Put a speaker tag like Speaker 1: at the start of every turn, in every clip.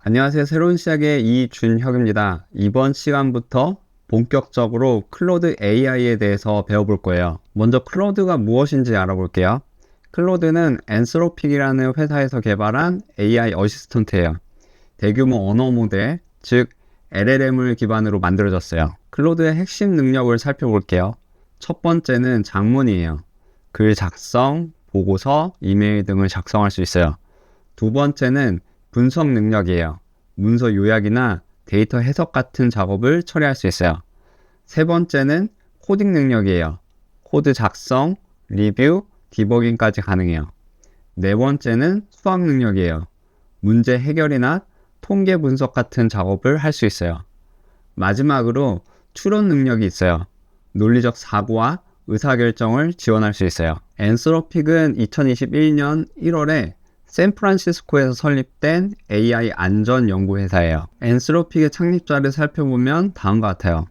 Speaker 1: 안녕하세요. 새로운 시작의 이준혁입니다. 이번 시간부터 본격적으로 클로드 AI에 대해서 배워볼 거예요. 먼저 클로드가 무엇인지 알아볼게요. 클로드는 엔스로픽이라는 회사에서 개발한 AI 어시스턴트예요. 대규모 언어 모델, 즉 LLM을 기반으로 만들어졌어요. 클로드의 핵심 능력을 살펴볼게요. 첫 번째는 작문이에요. 글 작성, 보고서, 이메일 등을 작성할 수 있어요. 두 번째는 분석 능력이에요. 문서 요약이나 데이터 해석 같은 작업을 처리할 수 있어요. 세 번째는 코딩 능력이에요. 코드 작성, 리뷰, 디버깅까지 가능해요. 네 번째는 수학 능력이에요. 문제 해결이나 통계 분석 같은 작업을 할 수 있어요. 마지막으로 추론 능력이 있어요. 논리적 사고와 의사결정을 지원할 수 있어요. 엔스로픽은 2021년 1월에 샌프란시스코에서 설립된 AI 안전연구회사예요. 엔스로픽의 창립자를 살펴보면 다음과 같아요.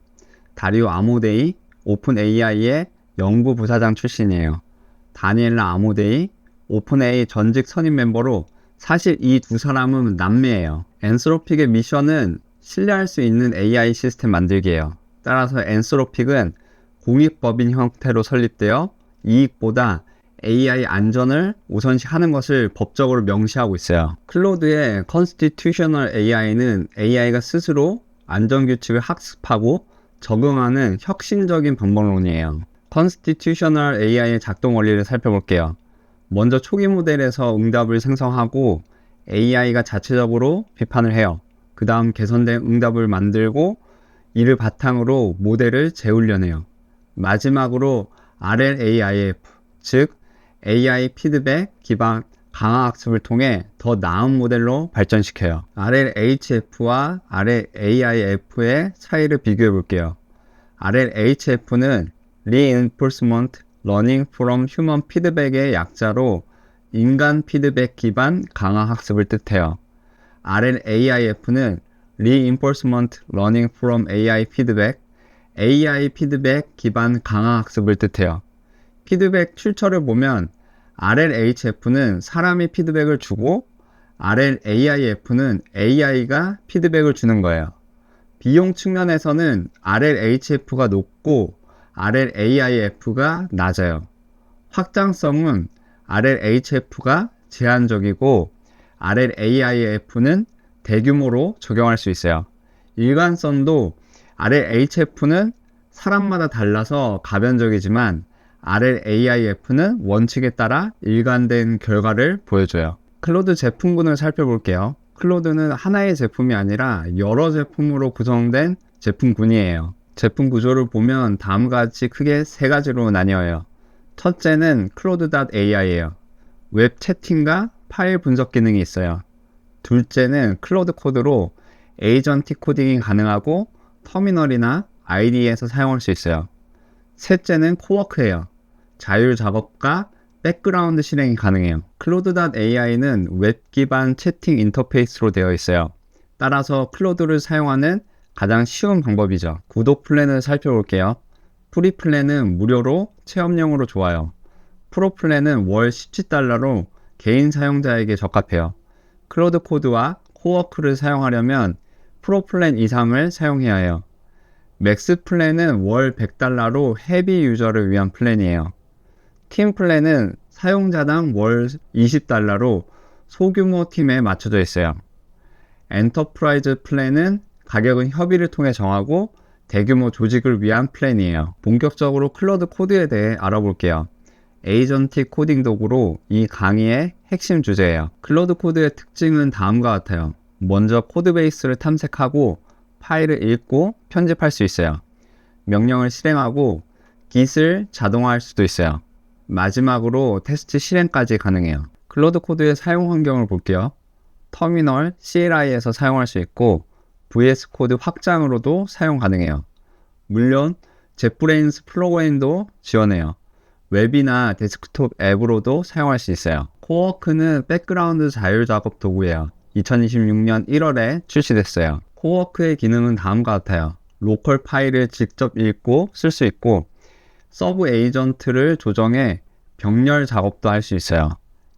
Speaker 1: 다리오 아모데이, 오픈 AI의 연구부사장 출신이에요. 다니엘라 아모데이, 오픈 AI 전직 선임 멤버로 사실 이 두 사람은 남매예요. 엔스로픽의 미션은 신뢰할 수 있는 AI 시스템 만들기예요. 따라서 엔스로픽은 공익법인 형태로 설립되어 이익보다 AI 안전을 우선시하는 것을 법적으로 명시하고 있어요. 클로드의 Constitutional AI는 AI가 스스로 안전규칙을 학습하고 적용하는 혁신적인 방법론이에요. Constitutional AI의 작동 원리를 살펴볼게요. 먼저 초기 모델에서 응답을 생성하고 AI가 자체적으로 비판을 해요. 그 다음 개선된 응답을 만들고 이를 바탕으로 모델을 재훈련해요. 마지막으로 RLAIF, 즉 AI 피드백 기반 강화학습을 통해 더 나은 모델로 발전시켜요. RLHF와 RLAIF의 차이를 비교해 볼게요. RLHF는 Reinforcement Learning from Human Feedback의 약자로 인간 피드백 기반 강화학습을 뜻해요. RLAIF는 Reinforcement Learning from AI Feedback, AI 피드백 기반 강화학습을 뜻해요. 피드백 출처를 보면 RLHF는 사람이 피드백을 주고 RLAIF는 AI가 피드백을 주는 거예요. 비용 측면에서는 RLHF가 높고 RLAIF가 낮아요. 확장성은 RLHF가 제한적이고 RLAIF는 대규모로 적용할 수 있어요. 일관성도 RLHF는 사람마다 달라서 가변적이지만 RLAIF는 원칙에 따라 일관된 결과를 보여줘요. 클로드 제품군을 살펴볼게요. 클로드는 하나의 제품이 아니라 여러 제품으로 구성된 제품군이에요. 제품 구조를 보면 다음과 같이 크게 세 가지로 나뉘어요. 첫째는 클로드.ai예요. 웹 채팅과 파일 분석 기능이 있어요. 둘째는 클로드 코드로 에이전틱 코딩이 가능하고 터미널이나 IDE에서 사용할 수 있어요. 셋째는 코워크예요. 자율 작업과 백그라운드 실행이 가능해요. 클로드.ai는 웹 기반 채팅 인터페이스로 되어 있어요. 따라서 클로드를 사용하는 가장 쉬운 방법이죠. 구독 플랜을 살펴볼게요. 프리 플랜은 무료로 체험용으로 좋아요. 프로 플랜은 월 $17로 개인 사용자에게 적합해요. 클로드 코드와 코워크를 사용하려면 프로 플랜 이상을 사용해야 해요. 맥스 플랜은 월 $100로 헤비 유저를 위한 플랜이에요. 팀 플랜은 사용자당 월 $20로 소규모 팀에 맞춰져 있어요. 엔터프라이즈 플랜은 가격은 협의를 통해 정하고 대규모 조직을 위한 플랜이에요. 본격적으로 클로드 코드에 대해 알아볼게요. 에이전틱 코딩 도구로 이 강의의 핵심 주제예요. 클로드 코드의 특징은 다음과 같아요. 먼저 코드베이스를 탐색하고 파일을 읽고 편집할 수 있어요. 명령을 실행하고 Git을 자동화할 수도 있어요. 마지막으로 테스트 실행까지 가능해요. 클로드 코드의 사용 환경을 볼게요. 터미널, CLI에서 사용할 수 있고 VS 코드 확장으로도 사용 가능해요. 물론 젯브레인스 플러그인도 지원해요. 웹이나 데스크톱 앱으로도 사용할 수 있어요. 코워크는 백그라운드 자율 작업 도구예요. 2026년 1월에 출시됐어요. 코워크의 기능은 다음과 같아요. 로컬 파일을 직접 읽고 쓸 수 있고 서브 에이전트를 조정해 병렬 작업도 할 수 있어요.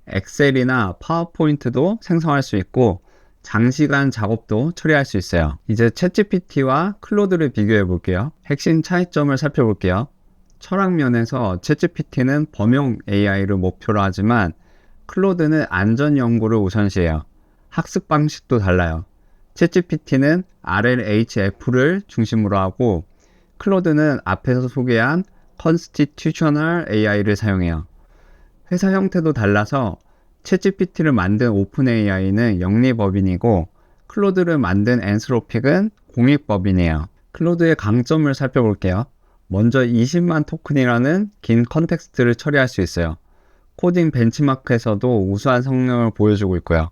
Speaker 1: 엑셀이나 파워포인트도 생성할 수 있고 장시간 작업도 처리할 수 있어요. 이제 챗GPT와 클로드를 비교해 볼게요. 핵심 차이점을 살펴볼게요. 철학 면에서 챗GPT는 범용 AI를 목표로 하지만 클로드는 안전 연구를 우선시해요. 학습 방식도 달라요. 챗GPT는 RLHF를 중심으로 하고 클로드는 앞에서 소개한 Constitutional AI를 사용해요. 회사 형태도 달라서 챗GPT를 만든 오픈AI는 영리법인이고 클로드를 만든 엔스로픽은 공익법인이에요. 클로드의 강점을 살펴볼게요. 먼저 20만 토큰이라는 긴 컨텍스트를 처리할 수 있어요. 코딩 벤치마크에서도 우수한 성능을 보여주고 있고요.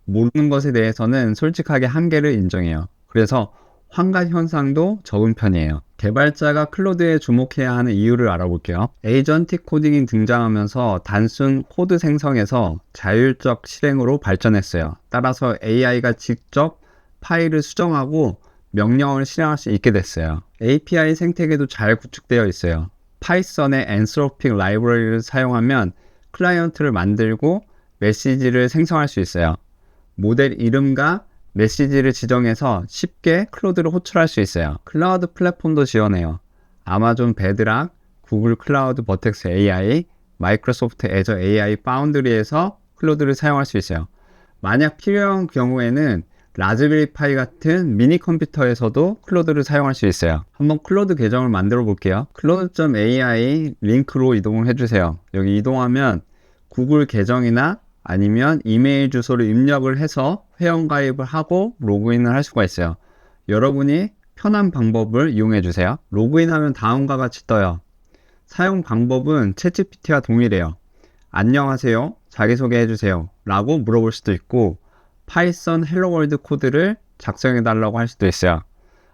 Speaker 1: 모르는 것에 대해서는 솔직하게 한계를 인정해요. 그래서 환각 현상도 적은 편이에요. 개발자가 클로드에 주목해야 하는 이유를 알아볼게요. 에이전틱 코딩이 등장하면서 단순 코드 생성에서 자율적 실행으로 발전했어요. 따라서 AI가 직접 파일을 수정하고 명령을 실행할 수 있게 됐어요. API 생태계도 잘 구축되어 있어요. 파이썬의 엔스로픽 라이브러리를 사용하면 클라이언트를 만들고 메시지를 생성할 수 있어요. 모델 이름과 메시지를 지정해서 쉽게 클로드를 호출할 수 있어요. 클라우드 플랫폼도 지원해요. 아마존 베드락, 구글 클라우드 버텍스 AI, 마이크로소프트 애저 AI 파운드리에서 클로드를 사용할 수 있어요. 만약 필요한 경우에는 라즈베리 파이 같은 미니 컴퓨터에서도 클로드를 사용할 수 있어요. 한번 클로드 계정을 만들어 볼게요. 클로드.ai 링크로 이동을 해주세요. 여기 이동하면 구글 계정이나 아니면 이메일 주소를 입력을 해서 회원가입을 하고 로그인을 할 수가 있어요. 여러분이 편한 방법을 이용해 주세요. 로그인하면 다음과 같이 떠요. 사용 방법은 챗GPT와 동일해요. 안녕하세요, 자기소개해 주세요 라고 물어볼 수도 있고 파이썬 헬로월드 코드를 작성해 달라고 할 수도 있어요.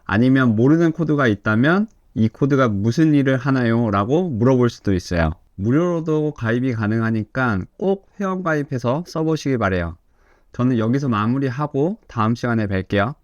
Speaker 1: 아니면 모르는 코드가 있다면 이 코드가 무슨 일을 하나요? 라고 물어볼 수도 있어요. 무료로도 가입이 가능하니까 꼭 회원 가입해서 써보시기 바래요. 저는 여기서 마무리하고 다음 시간에 뵐게요.